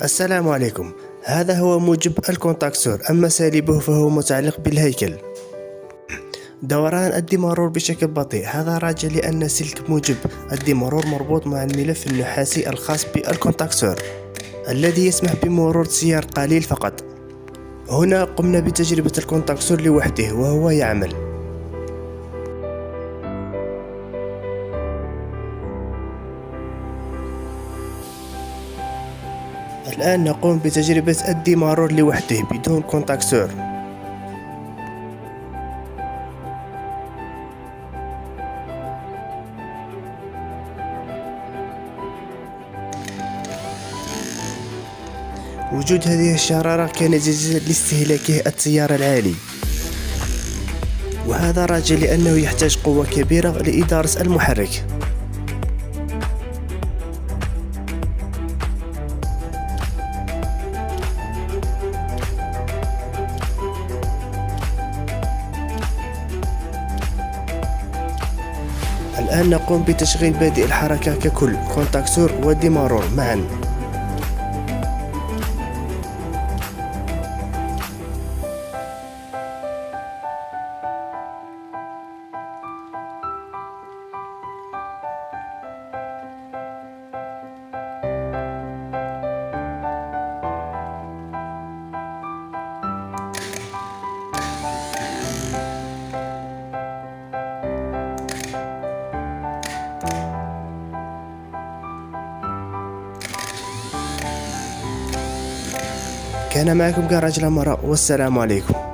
السلام عليكم. هذا هو موجب الكونتاكسور، أما سالبه فهو متعلق بالهيكل. دوران الديمارور بشكل بطيء، هذا راجع لأن سلك موجب الديمارور مربوط مع الملف النحاسي الخاص بالكونتاكسور الذي يسمح بمرور تيار قليل فقط. هنا قمنا بتجربة الكونتاكسور لوحده وهو يعمل. الآن نقوم بتجربة الديمارور لوحده بدون كونتاكسور. وجود هذه الشرارة كان نتيجة لاستهلاكه التيار العالي، وهذا راجع لأنه يحتاج قوة كبيرة لإدارة المحرك. الآن نقوم بتشغيل بادئ الحركة ككل، كونتاكسور وديمارور معا. كان معكم جراج الأمراء، والسلام عليكم.